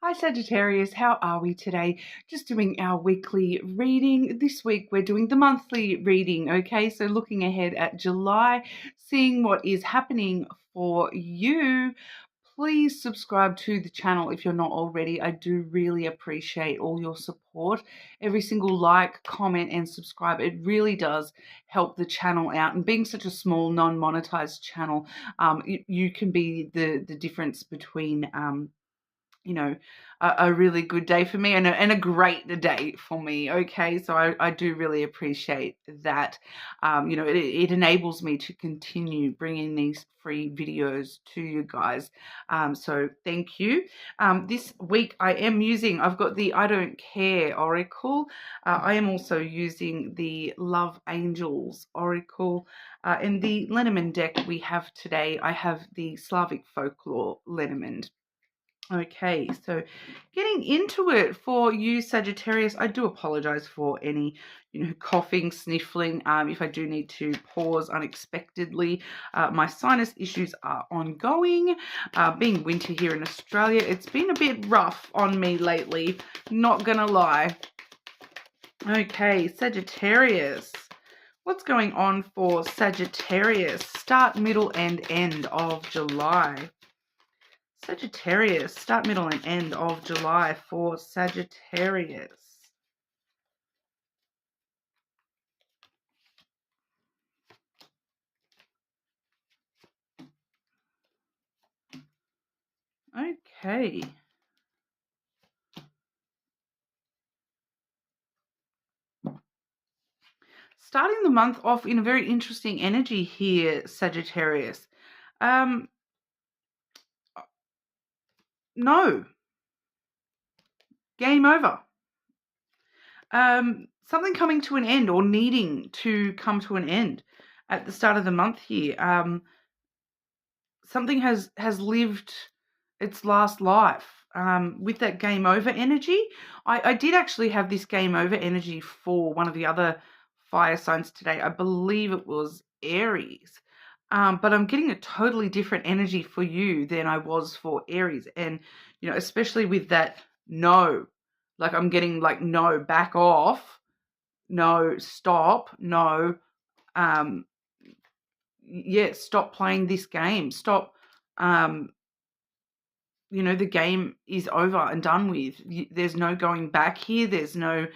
Hi Sagittarius, how are we today? Just doing our weekly reading. This week we're doing the monthly reading, okay? So looking ahead at July, seeing what is happening for you. Please subscribe to the channel if you're not already. I do really appreciate all your support. Every single like, comment, and subscribe, it really does help the channel out. And being such a small, non-monetized channel, you can be the difference between a really good day for me and a great day for me. Okay, so I do really appreciate that. It enables me to continue bringing these free videos to you guys. So thank you. This week I've got the I Don't Care Oracle. I am also using the Love Angels Oracle. In the Lenormand deck we have today, I have the Slavic Folklore Lenormand. Okay, so getting into it for you, Sagittarius, I do apologize for any, coughing, sniffling. If I do need to pause unexpectedly, my sinus issues are ongoing. Being winter here in Australia, it's been a bit rough on me lately, not gonna lie. Okay, Sagittarius. What's going on for Sagittarius? Start, middle, and end of July. Sagittarius, start, middle, and end of July for Sagittarius. Okay. Starting the month off in a very interesting energy here, Sagittarius. No. Game over. Something coming to an end or needing to come to an end at the start of the month here. Something has lived its last life. With that game over energy, I did actually have this game over energy for one of the other fire signs today. I believe it was Aries. But I'm getting a totally different energy for you than I was for Aries. And, especially with that no, like I'm getting like, no, back off, no, stop, no, stop playing this game. Stop, the game is over and done with. There's no going back here. There's no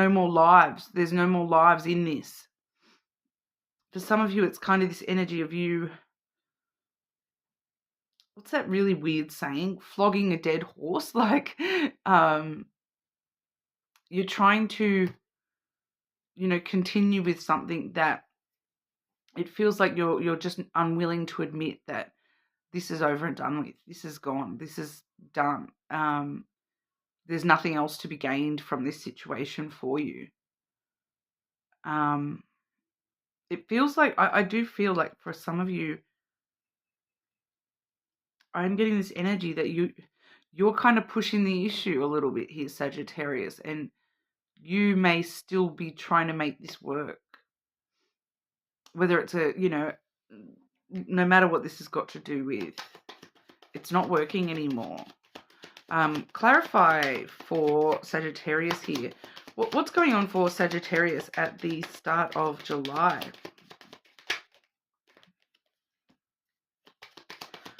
more lives. There's no more lives in this. For some of you, it's kind of this energy of you, what's that really weird saying? Flogging a dead horse. Like, you're trying to, continue with something that it feels like you're just unwilling to admit that this is over and done with. This is gone. This is done. There's nothing else to be gained from this situation for you. It feels like, I do feel like for some of you, I'm getting this energy that you're kind of pushing the issue a little bit here, Sagittarius, and you may still be trying to make this work. Whether it's no matter what this has got to do with, it's not working anymore. Clarify for Sagittarius here. What's going on for Sagittarius at the start of July?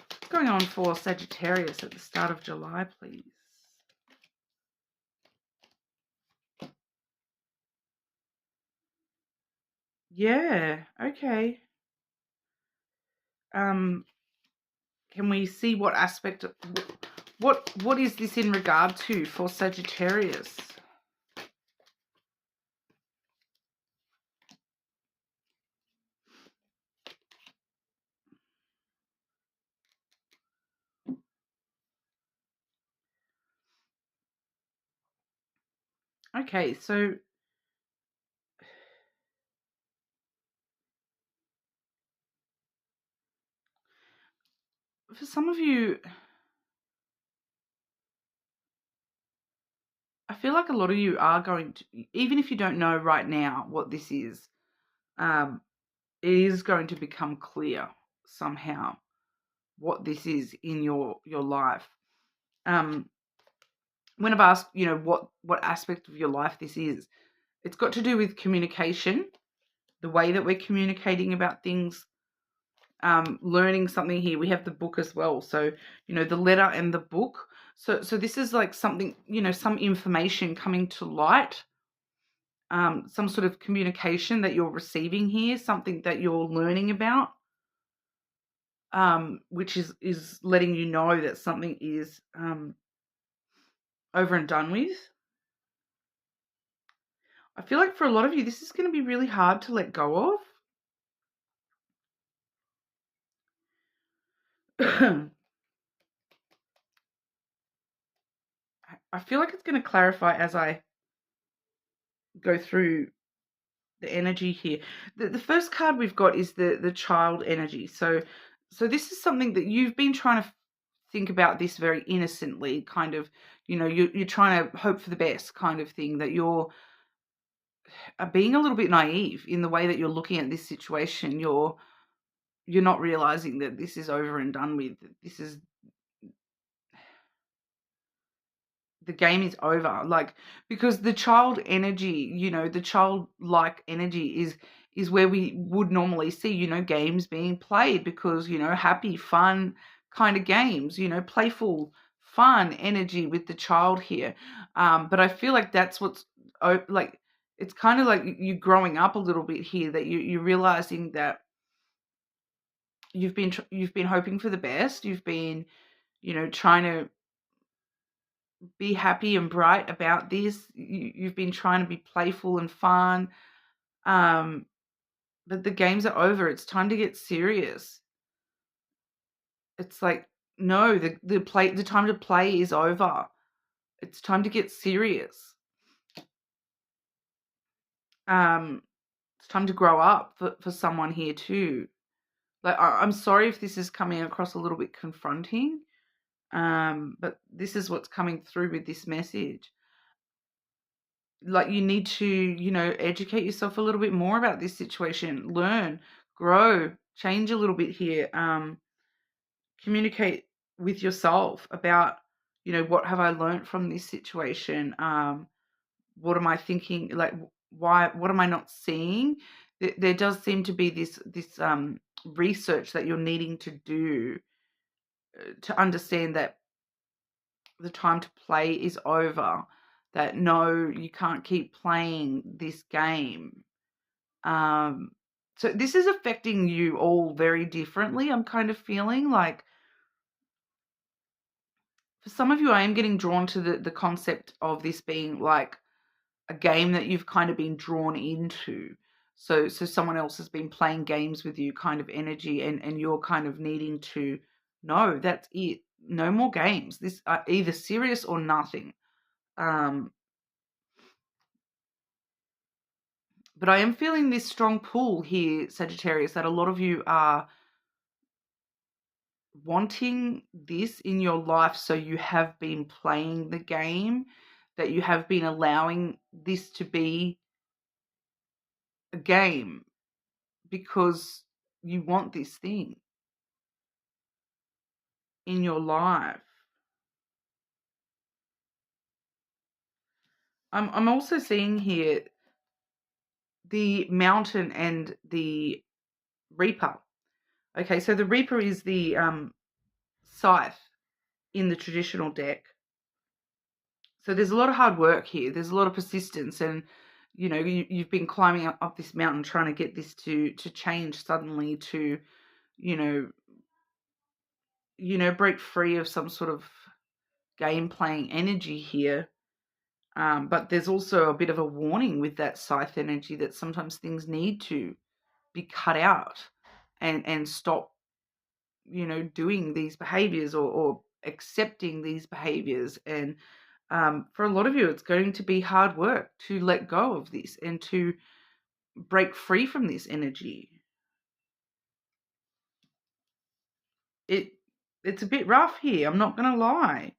What's going on for Sagittarius at the start of July, please? Yeah, okay. Can we see what aspect of, what is this in regard to for Sagittarius? Okay, so for some of you, I feel like a lot of you are going to, even if you don't know right now what this is, it is going to become clear somehow what this is in your life. When I've asked, what aspect of your life this is, it's got to do with communication, the way that we're communicating about things, learning something here. We have the book as well. So, the letter and the book. So this is like something, some information coming to light, some sort of communication that you're receiving here, something that you're learning about, which is letting you know that something is over and done with. I feel like for a lot of you, this is going to be really hard to let go of. I feel like it's going to clarify as I go through the energy here. The first card we've got is the child energy. So this is something that you've been trying to think about this very innocently, kind of, you're trying to hope for the best kind of thing, that you're being a little bit naive in the way that you're looking at this situation. You're not realizing that this is over and done with. This is, the game is over, like, because the child energy, the childlike energy is where we would normally see, games being played, because, happy, fun kind of games, playful, fun energy with the child here. But I feel like that's what's, like, it's kind of like you growing up a little bit here, that you're realizing that you've been hoping for the best. You've been, trying to be happy and bright about this. You've been trying to be playful and fun. But the games are over. It's time to get serious. It's like, no, the time to play is over. It's time to get serious. It's time to grow up for someone here too. Like, I'm sorry if this is coming across a little bit confronting, but this is what's coming through with this message. Like, you need to, educate yourself a little bit more about this situation, learn, grow, change a little bit here, communicate with yourself about, what have I learned from this situation? What am I thinking? Like, what am I not seeing? There does seem to be this research that you're needing to do to understand that the time to play is over, that no, you can't keep playing this game. So this is affecting you all very differently. I'm kind of feeling like, for some of you, I am getting drawn to the concept of this being like a game that you've kind of been drawn into. So someone else has been playing games with you, kind of energy, and you're kind of needing to, no, that's it. No more games. This either serious or nothing. But I am feeling this strong pull here, Sagittarius, that a lot of you are wanting this in your life. So you have been playing the game, that you have been allowing this to be a game because you want this thing in your life. I'm also seeing here the mountain and the reaper. Okay, so the reaper is the scythe in the traditional deck. So there's a lot of hard work here. There's a lot of persistence, and you've been climbing up this mountain trying to get this to change suddenly, to break free of some sort of game playing energy here. But there's also a bit of a warning with that scythe energy, that sometimes things need to be cut out and stop, doing these behaviors, or accepting these behaviors. And for a lot of you, it's going to be hard work to let go of this and to break free from this energy. It's a bit rough here, I'm not going to lie.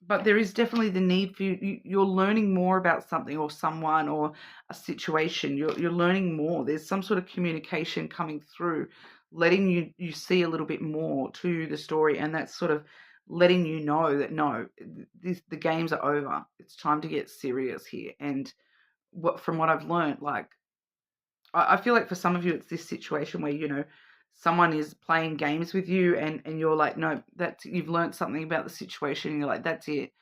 But there is definitely the need for you. You're learning more about something or someone or a situation. You're learning more. There's some sort of communication coming through. letting you see a little bit more to the story, and that's sort of letting you know that no, the games are over. It's time to get serious here. And from what I've learned, like I feel like for some of you, it's this situation where, someone is playing games with you, and you're like, no, that's, you've learned something about the situation. And you're like, that's it.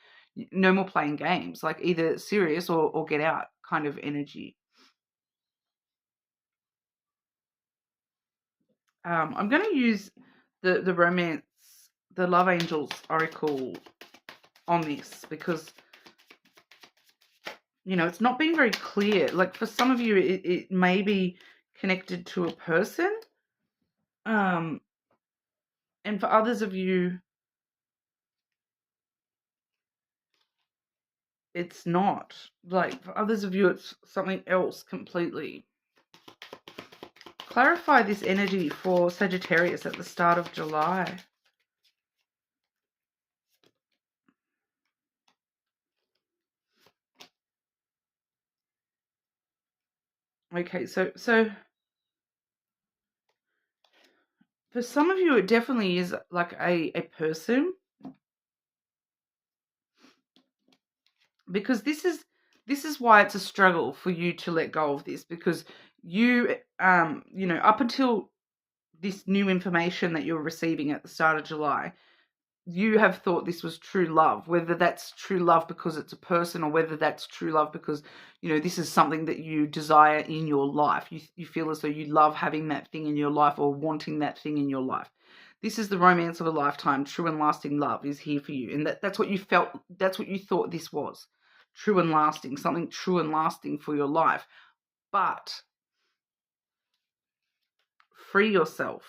No more playing games, like either serious or get out kind of energy. I'm going to use the romance, the Love Angels Oracle on this because, it's not been very clear. Like for some of you, it may be connected to a person. And for others of you, it's not. Like for others of you, it's something else completely. Clarify this energy for Sagittarius at the start of July. Okay, so for some of you, it definitely is like a person, because this is why it's a struggle for you to let go of this, because you up until this new information that you're receiving at the start of July, you have thought this was true love, whether that's true love because it's a person, or whether that's true love because, this is something that you desire in your life. You feel as though you love having that thing in your life or wanting that thing in your life. This is the romance of a lifetime. True and lasting love is here for you. And that's what you felt, that's what you thought this was. True and lasting, something true and lasting for your life. But free yourself.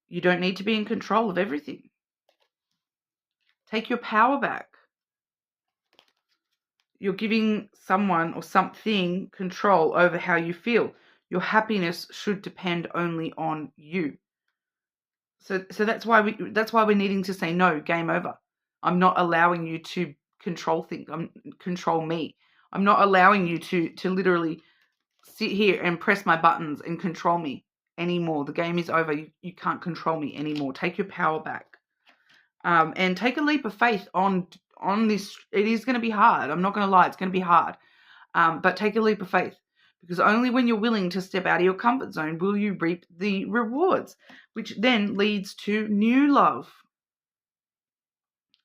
You don't need to be in control of everything. Take your power back. You're giving someone or something control over how you feel. Your happiness should depend only on you. So that's why we're needing to say no, game over. I'm not allowing you to control things. Control me. I'm not allowing you to literally sit here and press my buttons and control me anymore. The game is over. You can't control me anymore. Take your power back. And take a leap of faith on this. It is going to be hard. I'm not going to lie. It's going to be hard. But take a leap of faith, because only when you're willing to step out of your comfort zone will you reap the rewards, which then leads to new love.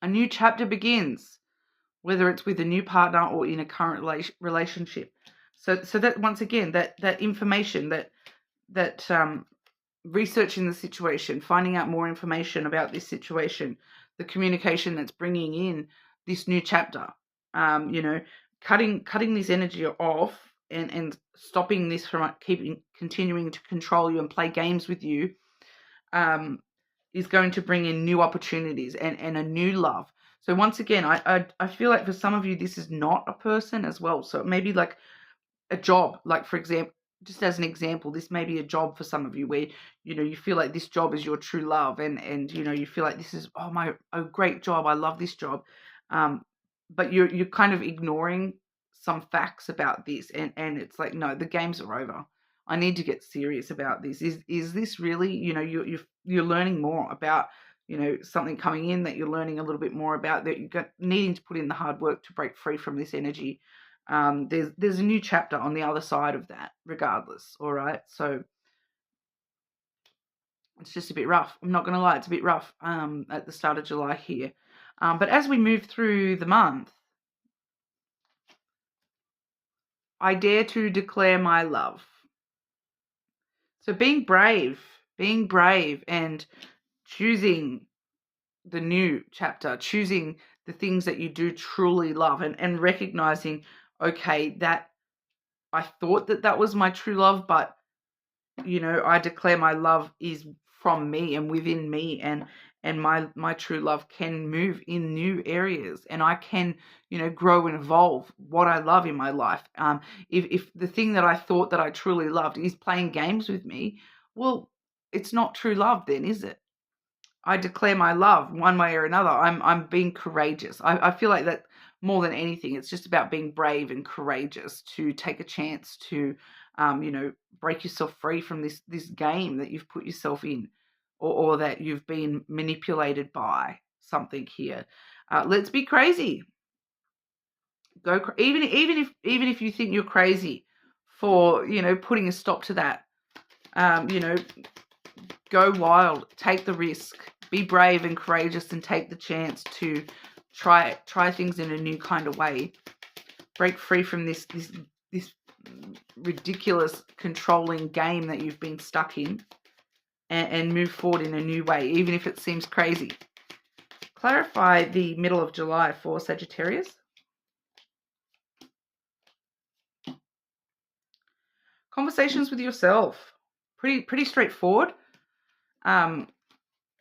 A new chapter begins, whether it's with a new partner or in a current relationship. So that, once again, that information, that researching the situation, finding out more information about this situation, the communication that's bringing in this new chapter, cutting this energy off and stopping this from continuing to control you and play games with you, is going to bring in new opportunities and a new love. So once again, I feel like for some of you, this is not a person as well. So it may be like a job, like for example, just as an example, this may be a job for some of you where, you feel like this job is your true love, and you feel like this is, a great job. I love this job. But you're kind of ignoring some facts about this, and it's like, no, the games are over. I need to get serious about this. Is this really, you're learning more about, something coming in that you're learning a little bit more about, that you're needing to put in the hard work to break free from this energy. There's a new chapter on the other side of that, regardless. All right, so it's just a bit rough. I'm not going to lie, it's a bit rough at the start of July here. But as we move through the month, I dare to declare my love. So being brave and choosing the new chapter, choosing the things that you do truly love, and recognizing, okay, that I thought that was my true love, but, I declare my love is from me and within me, and my true love can move in new areas, and I can, grow and evolve what I love in my life. If the thing that I thought that I truly loved is playing games with me, well, it's not true love then, is it? I declare my love one way or another. I'm being courageous. I feel like that more than anything, it's just about being brave and courageous to take a chance to break yourself free from this game that you've put yourself in, or that you've been manipulated by something here. Let's be crazy. Even if you think you're crazy for putting a stop to that. Go wild, take the risk, be brave and courageous, and take the chance to try things in a new kind of way. Break free from this ridiculous controlling game that you've been stuck in, and move forward in a new way, even if it seems crazy. Clarify the middle of July for Sagittarius. Conversations with yourself. Pretty straightforward.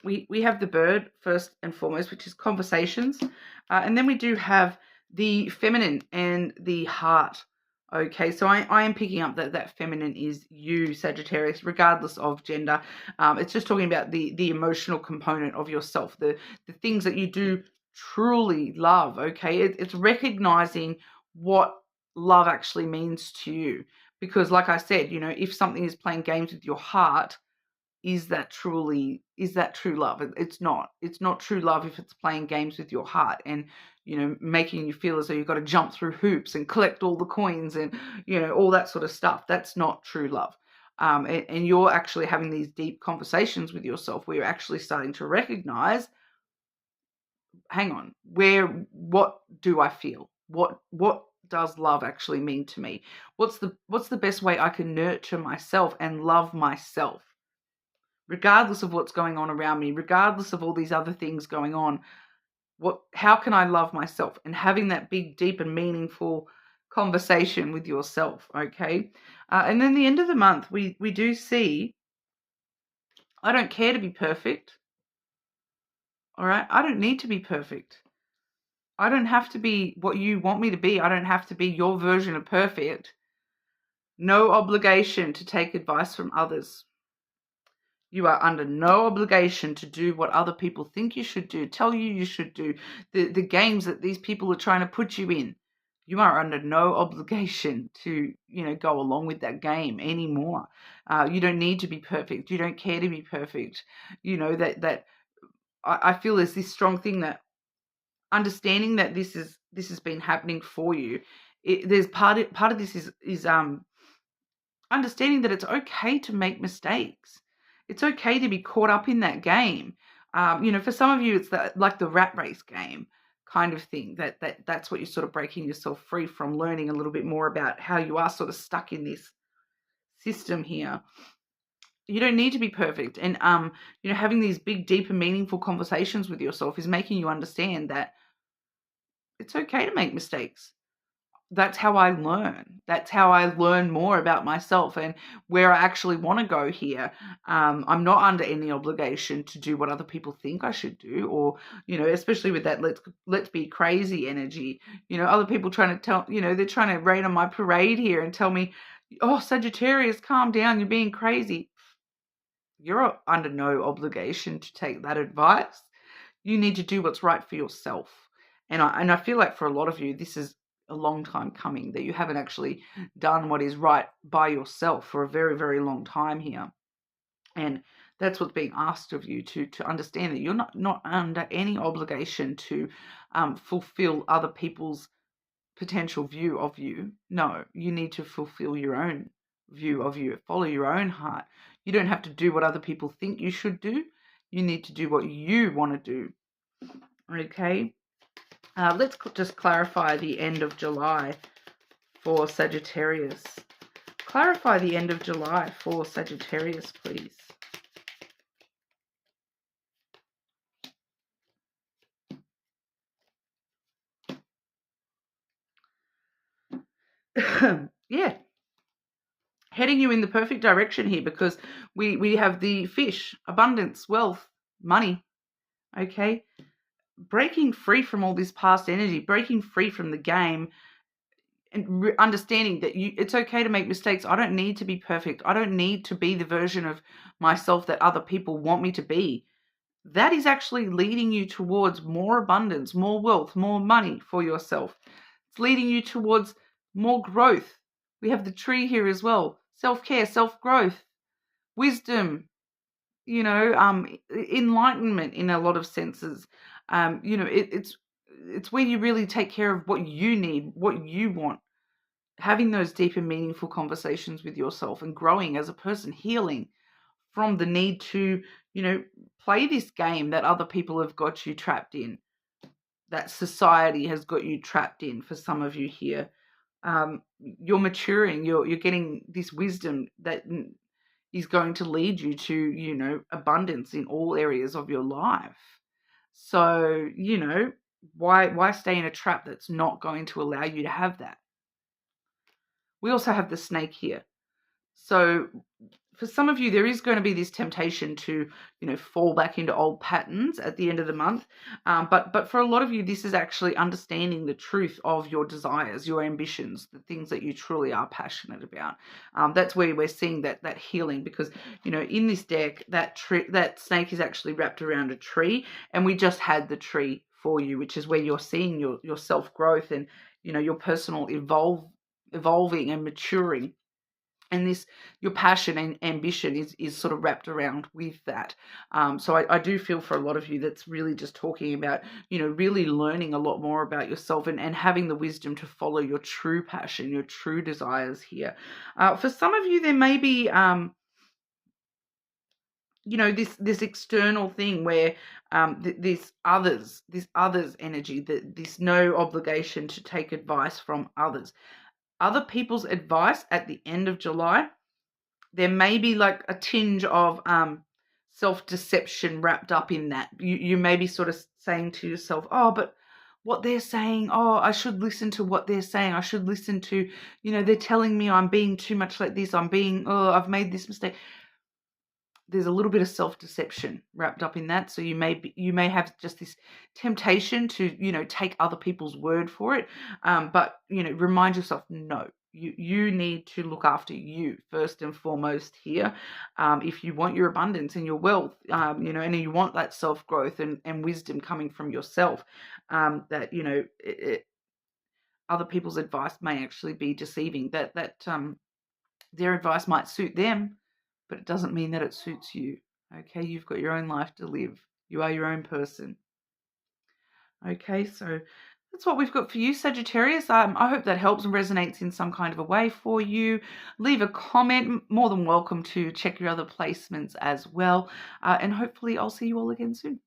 We have the bird first and foremost, which is conversations. And then we do have the feminine and the heart. Okay, so I am picking up that feminine is you, Sagittarius, regardless of gender. It's just talking about the emotional component of yourself, the things that you do truly love, okay? It's recognizing what love actually means to you. Because like I said, if something is playing games with your heart, is that true love? It's not true love if it's playing games with your heart and making you feel as though you've got to jump through hoops and collect all the coins and all that sort of stuff. That's not true love. And you're actually having these deep conversations with yourself where you're actually starting to recognize, hang on, what do I feel? What does love actually mean to me? What's the best way I can nurture myself and love myself? Regardless of what's going on around me, regardless of all these other things going on, how can I love myself? And having that big, deep and meaningful conversation with yourself, okay? And then the end of the month, we do see, I don't care to be perfect, all right? I don't need to be perfect. I don't have to be what you want me to be. I don't have to be your version of perfect. No obligation to take advice from others. You are under no obligation to do what other people think you should do, tell you should do, the games that these people are trying to put you in. You are under no obligation to, go along with that game anymore. You don't need to be perfect. You don't care to be perfect. That I feel there's this strong thing that understanding that this has been happening for you. There's part of this is understanding that it's okay to make mistakes. It's okay to be caught up in that game. For some of you, it's like the rat race game kind of thing. That's what you're sort of breaking yourself free from, learning a little bit more about how you are sort of stuck in this system here. You don't need to be perfect. And, having these big, deep and meaningful conversations with yourself is making you understand that it's okay to make mistakes. That's how I learn. That's how I learn more about myself and where I actually want to go here. I'm not under any obligation to do what other people think I should do, or, especially with that let's be crazy energy. Other people trying to tell, they're trying to rain on my parade here and tell me, oh, Sagittarius, calm down, you're being crazy. You're under no obligation to take that advice. You need to do what's right for yourself. And I feel like for a lot of you, this is a long time coming, that you haven't actually done what is right by yourself for a very, very long time here. And that's what's being asked of you, to understand that you're not under any obligation to fulfill other people's potential view of you. No, you need to fulfill your own view of you. Follow your own heart. You don't have to do what other people think you should do. You need to do what you want to do. Okay? Let's just clarify the end of July for Sagittarius. Clarify the end of July for Sagittarius, please. Yeah. Heading you in the perfect direction here, because we have the fish, abundance, wealth, money. Okay? Breaking free from all this past energy, breaking free from the game, and understanding that it's okay to make mistakes. I don't need to be perfect. I don't need to be the version of myself that other people want me to be. That is actually leading you towards more abundance, more wealth, more money for yourself. It's leading you towards more growth. We have the tree here as well. self-care, self-growth, wisdom, enlightenment in a lot of senses. It's where you really take care of what you need, what you want, having those deep and meaningful conversations with yourself and growing as a person, healing from the need to, play this game that other people have got you trapped in, that society has got you trapped in. For some of you here, you're maturing, you're getting this wisdom that is going to lead you to, abundance in all areas of your life. So, why stay in a trap that's not going to allow you to have that? We also have the snake here. So for some of you, there is going to be this temptation to, fall back into old patterns at the end of the month. But for a lot of you, this is actually understanding the truth of your desires, your ambitions, the things that you truly are passionate about. That's where we're seeing that healing, because, in this deck, that snake is actually wrapped around a tree, and we just had the tree for you, which is where you're seeing your self-growth and, your personal evolving and maturing. And your passion and ambition is sort of wrapped around with that. So I do feel for a lot of you that's really just talking about, really learning a lot more about yourself and having the wisdom to follow your true passion, your true desires here. For some of you, there may be, this external thing where this others energy, this no obligation to take advice from others. Other people's advice at the end of July, there may be like a tinge of self-deception wrapped up in that. You may be sort of saying to yourself, oh, but what they're saying, oh, I should listen to what they're saying. I should listen to, they're telling me I'm being too much like this. I've made this mistake. There's a little bit of self-deception wrapped up in that. So you may have just this temptation to, take other people's word for it. But, remind yourself, no, you need to look after you first and foremost here. If you want your abundance and your wealth, and you want that self-growth and wisdom coming from yourself, that, other people's advice may actually be deceiving, that their advice might suit them, but it doesn't mean that it suits you. Okay, you've got your own life to live. You are your own person. Okay, so that's what we've got for you, Sagittarius. I hope that helps and resonates in some kind of a way for you. Leave a comment. More than welcome to check your other placements as well. And hopefully I'll see you all again soon.